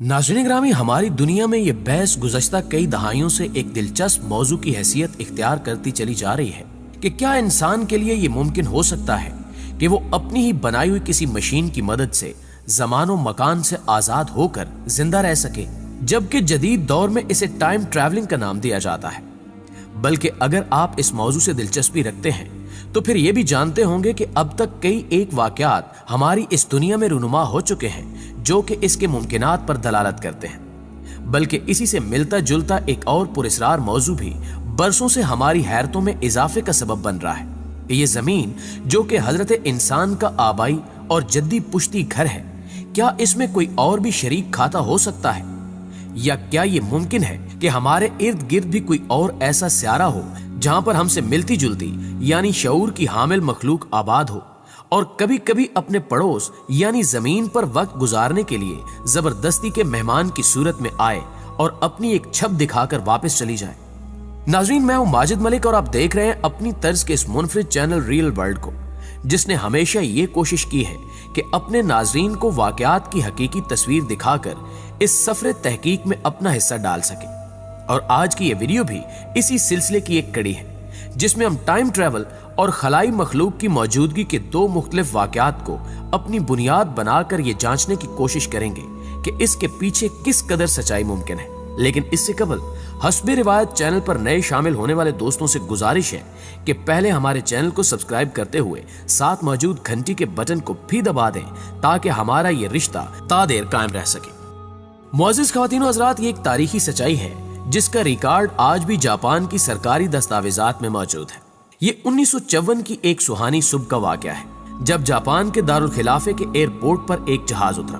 नाज़रीन ग्रामी, हमारी दुनिया में ये बहस गुज़श्ता कई दहाइयों से एक दिलचस्प मौजू की हैसियत इख्तियार करती चली जा रही है कि क्या इंसान के लिए ये मुमकिन हो सकता है कि वो अपनी ही बनाई हुई किसी मशीन की मदद से ज़मानो मकान से आज़ाद होकर जिंदा रह सके, जबकि जदीद दौर में इसे टाइम ट्रैवलिंग का नाम दिया जाता है। बल्कि अगर आप इस मौजू से दिलचस्पी रखते हैं तो फिर ये भी जानते होंगे कि अब तक कई एक वाक़यात हमारी इस दुनिया में रूनुमा हो चुके हैं जो कि इसके मुमकिनात पर दलालत करते हैं। बल्कि इसी से मिलता जुलता एक और पुरस्रार मौजू भी बरसों से हमारी हैरतों में इजाफे का सबब बन रहा है। ये जमीन जो कि हजरत इंसान का आबाई और जद्दी पुश्ती घर है, क्या इसमें कोई और भी शरीक खाता हो सकता है? या क्या ये मुमकिन है कि हमारे इर्द गिर्द भी कोई और ऐसा स्यारा हो जहां पर हमसे मिलती जुलती यानी शऊर की हामिल मखलूक आबाद हो और कभी कभी अपने पड़ोस यानी जमीन पर वक्त गुजारने के लिए जबरदस्ती के मेहमान की सूरत में आए और अपनी एक छप दिखाकर वापस चली जाए। नाज़रीन, मैं हूं माजिद मलिक और आप देख रहे हैं अपनी तर्ज के इस मुनफरिद चैनल रियल वर्ल्ड को, जिसने हमेशा ये कोशिश की है कि अपने नाज़रीन को वाक़यात की हकीकी तस्वीर दिखाकर इस सफर तहकीक में अपना हिस्सा डाल सके। और आज की ये वीडियो भी इसी सिलसिले की एक कड़ी है, जिसमें हम टाइम ट्रैवल और खलाई मखलूक की मौजूदगी के दो मुख्तलिफ वाक़यात को अपनी बुनियाद बनाकर ये जांचने की कोशिश करेंगे कि इसके पीछे किस कदर सच्चाई मुमकिन है। लेकिन इससे कबल हस्बे रिवायत चैनल पर नए शामिल होने वाले दोस्तों से गुजारिश है कि पहले हमारे चैनल को सब्सक्राइब करते हुए साथ मौजूद घंटी के बटन को भी दबा दें ताकि हमारा ये रिश्ता तादेर कायम रह सके। मुअज़्ज़िज़ ख़वातीन व हज़रात, ये एक तारीखी सच्चाई है जिसका रिकॉर्ड आज भी जापान की सरकारी दस्तावेजात में मौजूद है। ये 1954 की एक सुहानी सुबह का वाक़या है जब जापान के दारुल खिलाफे के एयरपोर्ट पर एक जहाज उतरा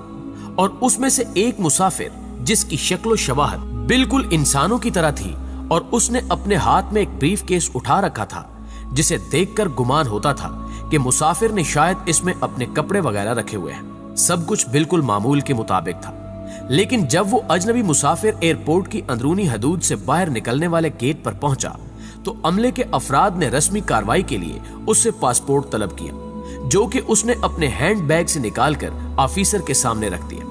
और उसमें से एक मुसाफिर, जिसकी शक्ल शबाहत बिल्कुल इंसानों की तरह थी और उसने अपने हाथ में एक ब्रीफ केस उठा रखा था, जिसे देखकर गुमान होता था कि मुसाफिर ने शायद इसमें अपने कपड़े वगैरह रखे हुए हैं। सब कुछ बिल्कुल मामूल के मुताबिक था। लेकिन जब वो अजनबी मुसाफिर एयरपोर्ट की अंदरूनी हदूद से बाहर निकलने वाले गेट पर पहुंचा तो अमले के अफराद ने रस्मी कार्रवाई के लिए उससे पासपोर्ट तलब किया, जो कि उसने अपने हैंड बैग से निकालकर ऑफिसर के सामने रख दिया।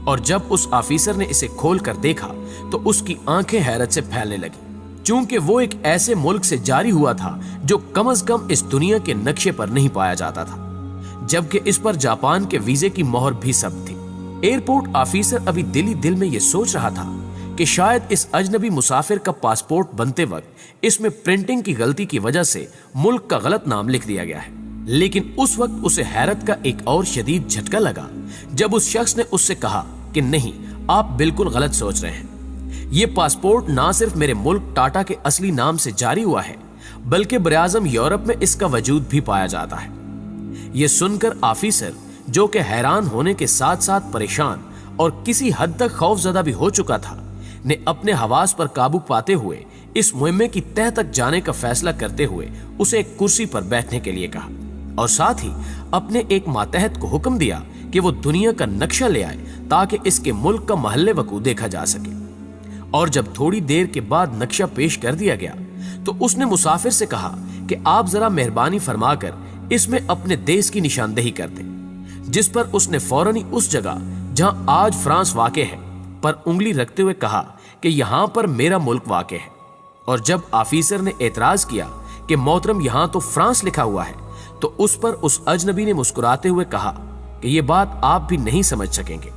और जब उस ऑफिसर ने इसे खोलकर देखा तो उसकी आंखें हैरत से फैलने लगी, चूंकि वो एक ऐसे मुल्क से जारी हुआ था जो कम से कम इस दुनिया के नक्शे पर नहीं पाया जाता था, जबकि इस पर जापान के वीजे की मोहर भी सब थी। एयरपोर्ट ऑफिसर अभी दिल ही दिल में ये सोच रहा था कि शायद इस अजनबी मुसाफिर का पासपोर्ट बनते वक्त इसमें प्रिंटिंग की गलती की वजह से मुल्क का गलत नाम लिख दिया गया है। लेकिन उस वक्त उसे हैरत का एक और शदीद झटका लगा जब उस शख्स ने उससे कहा कि नहीं, आप बिल्कुल गलत सोच रहे हैं। ये पासपोर्ट ना सिर्फ मेरे मुल्क टाटा के असली नाम से जारी हुआ है, बल्कि बराज़म यूरोप में इसका वजूद भी पाया जाता है। ये सुनकर ऑफिसर, जो कि हैरान होने के साथ साथ परेशान और किसी हद तक खौफजदा भी हो चुका था, ने अपने हवास पर काबू पाते हुए इस मुहिम्मे की तह तक जाने का फैसला करते हुए उसे एक कुर्सी पर बैठने के लिए कहा और साथ ही अपने एक मातहत को हुक्म दिया कि वो दुनिया का नक्शा ले आए ताकि इसके मुल्क का महल्ले वकू देखा जा सके। और जब थोड़ी देर के बाद नक्शा पेश कर दिया गया तो उसने मुसाफिर से कहा कि आप जरा मेहरबानी फरमाकर इसमें अपने देश की निशानदेही कर दें, जिस पर उसने फौरन ही उस जगह जहां आज फ्रांस वाक़े है पर उंगली रखते हुए कहा कि यहां पर मेरा मुल्क वाक़े है। और जब ऑफिसर ने एतराज किया कि मोहतरम यहां तो फ्रांस लिखा हुआ है, तो उस पर उस अजनबी ने मुस्कुराते हुए कहा कि ये बात आप भी नहीं समझ सकेंगे।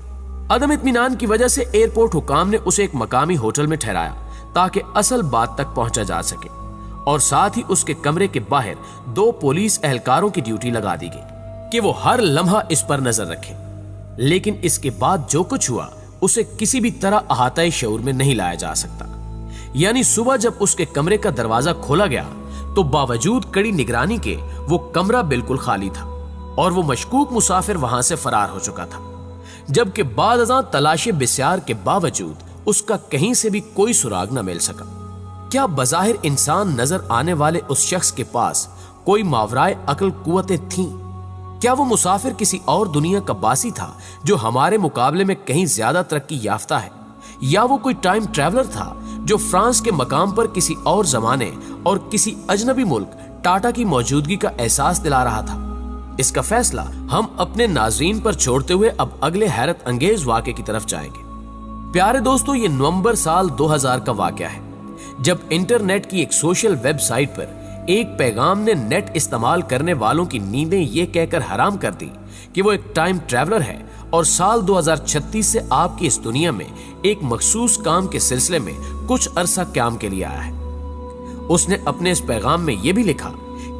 अदम इत्मीनान की वजह से एयरपोर्ट हुकाम ने उसे एक मकामी होटल में ठहराया ताकि असल बात तक पहुंचा जा सके और साथ ही उसके कमरे के बाहर 2 पुलिस एहलकारों की ड्यूटी लगा दी गई कि वो हर लम्हा इस पर नजर रखें। लेकिन इसके बाद जो कुछ हुआ उसे किसी भी तरह अहाता शऊर में नहीं लाया जा सकता। यानी सुबह जब उसके कमरे का दरवाजा खोला गया तो बावजूद कड़ी निगरानी के वो कमरा बिल्कुल खाली था और वो मशकूक मुसाफिर वहां से फरार हो चुका था, जबकि बाद अज़ां तलाशी बिस्यार के बावजूद उसका कहीं से भी कोई सुराग न मिल सका। क्या बज़ाहिर इंसान नजर आने वाले उस शख्स के पास कोई मावराए अक्ल कुव्वतें थीं? क्या वो मुसाफिर किसी और दुनिया का बासी था जो हमारे मुकाबले में कहीं ज्यादा तरक्की याफ्ता है, या वो कोई टाइम ट्रैवलर था जो फ्रांस के मकाम पर किसी और जमाने और किसी अजनबी मुल्क टाटा की मौजूदगी का एहसास दिला रहा था? इसका फैसला हम अपने नाज़रीन पर छोड़ते हुए अब अगले हैरत अंगेज वाक़े की तरफ जाएंगे। प्यारे दोस्तों, ये नवंबर साल 2000 का वाकया है, जब इंटरनेट की एक सोशल वेबसाइट पर एक पैगाम ने नेट इस्तेमाल करने वालों की नींदें ये कहकर हराम कर दी कि वो एक टाइम ट्रैवलर है और साल 2036 से आपकी इस दुनिया में एक मखसूस काम के सिलसिले में कुछ अरसा काम के लिए आया है। उसने अपने इस पैगाम में यह भी लिखा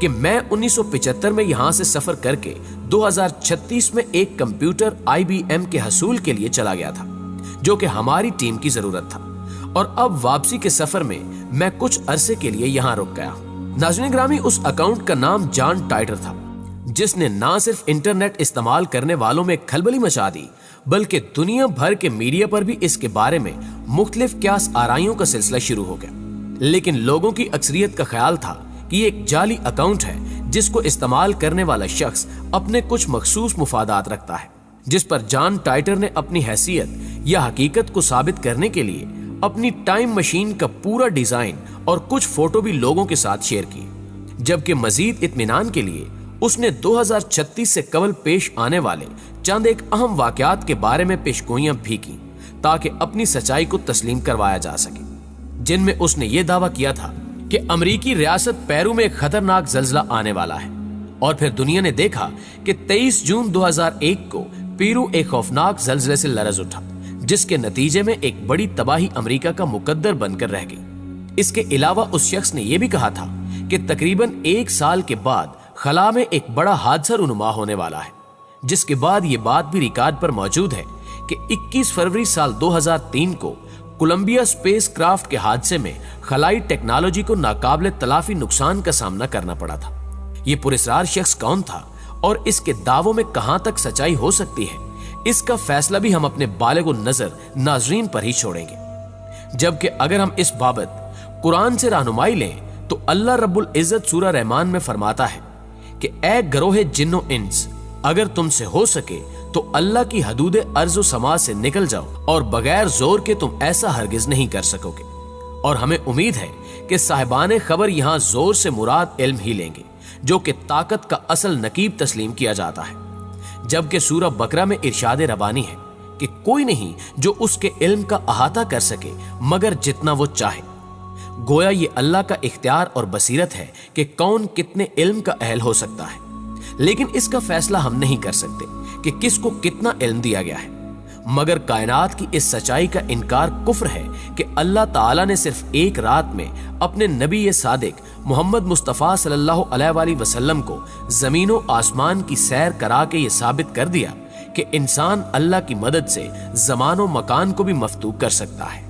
कि मैं 1975 में यहां से सफर करके 2036 में एक कंप्यूटर IBM के हसूल के लिए चला गया था, जो कि हमारी टीम की जरूरत था, और अब वापसी के सफर में मैं कुछ अरसे के लिए यहां रुक गया। नाज़रीन ग्रामी, उस अकाउंट का नाम जॉन टाइटर था, जिसने ना सिर्फ इंटरनेट इस्तेमाल करने वालों में खलबली मचा दी, बल्कि दुनिया भर के मीडिया पर भी इसके बारे में मुख्तलिफ क्यास आराइयों का सिलसिला शुरू हो गया। लेकिन लोगों की अक्सरियत का ख्याल था कि ये एक जाली अकाउंट है जिसको इस्तेमाल करने वाला शख्स अपने कुछ मखसूस मुफादात रखता है, जिस पर जॉन टाइटर ने अपनी हैसियत या हकीकत को साबित करने के लिए अपनी टाइम मशीन का पूरा डिजाइन और कुछ फोटो भी लोगों के साथ शेयर किए। जबकि मजीद इत्मीनान के लिए उसने 2036 से कबल पेश आने वाले चंद एक अहम वाकयात के बारे में पेशगोइयां भी की, ताकि अपनी सच्चाई को तस्लीम करवाया जा सके, जिनमें उसने ये दावा किया था कि अमेरिकी रियासत पेरू में एक खतरनाक जल्जला आने वाला है। और फिर दुनिया ने देखा कि 23 जून 2001 को पेरू एक खौफनाक जल्जले से लरज उठा, जिसके नतीजे में एक बड़ी तबाही अमेरिका का मुकद्दर बनकर रह गई। इसके अलावा उस शख्स ने यह भी कहा था कि तकरीबन 1 साल के बाद खला में एक बड़ा हादसा रुनुमा होने वाला है, जिसके बाद ये बात भी रिकॉर्ड पर मौजूद है कि 21 फरवरी साल 2003 को कोलंबिया स्पेस क्राफ्ट के हादसे में खलाई टेक्नोलॉजी को नाकाबिले तलाफी नुकसान का सामना करना पड़ा था। ये पुरस्कार शख्स कौन था और इसके दावों में कहां तक सच्चाई हो सकती है, इसका फैसला भी हम अपने बालिगो नजर नाजरीन पर ही छोड़ेंगे। जबकि अगर हम इस बाबत कुरान से रहनुमाई लें तो अल्लाह रब्बुल इज्जत सूरह रहमान में फरमाता है कि ए गरोहे जिन्नो इंस, अगर तुमसे हो सके तो अल्लाह की हदूदे अर्ज़ो समा से निकल जाओ और बगैर जोर के तुम ऐसा हरगिज नहीं कर सकोगे। और हमें उम्मीद है कि साहिबाने खबर यहाँ जोर से मुराद इल्म ही लेंगे, जो कि ताकत का असल नकीब तस्लीम किया जाता है। जबकि सूरह बकरा में इरशाद रबानी है कि कोई नहीं जो उसके इल्म का अहाता कर सके मगर जितना वो चाहे। गोया ये अल्लाह का इख्तियार और बसीरत है कि कौन कितने इल्म का अहल हो सकता है, लेकिन इसका फैसला हम नहीं कर सकते कि किसको कितना इल्म दिया गया है। मगर कायनात की इस सच्चाई का इनकार कुफ्र है कि अल्लाह ताला ने सिर्फ एक रात में अपने नबी सादिक मोहम्मद मुस्तफ़ा सल्लल्लाहु अलैहि वसल्लम को जमीनों आसमान की सैर करा के ये साबित कर दिया कि इंसान अल्लाह की मदद से जमानो मकान को भी मफ्तूह कर सकता है।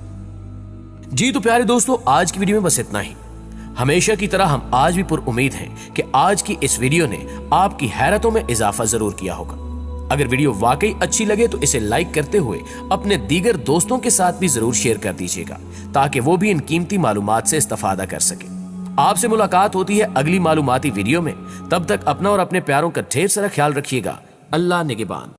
जी तो प्यारे दोस्तों, आज की वीडियो में बस इतना ही। हमेशा की तरह हम आज भी पुरउम्मीद हैं कि आज की इस वीडियो ने आपकी हैरतों में इजाफा जरूर किया होगा। अगर वीडियो वाकई अच्छी लगे तो इसे लाइक करते हुए अपने दीगर दोस्तों के साथ भी जरूर शेयर कर दीजिएगा, ताकि वो भी इन कीमती मालूमात से इस्तेफादा कर सके। आपसे मुलाकात होती है अगली मालूमाती वीडियो में। तब तक अपना और अपने प्यारों का ढेर सारा ख्याल रखिएगा। अल्लाह निगहबान।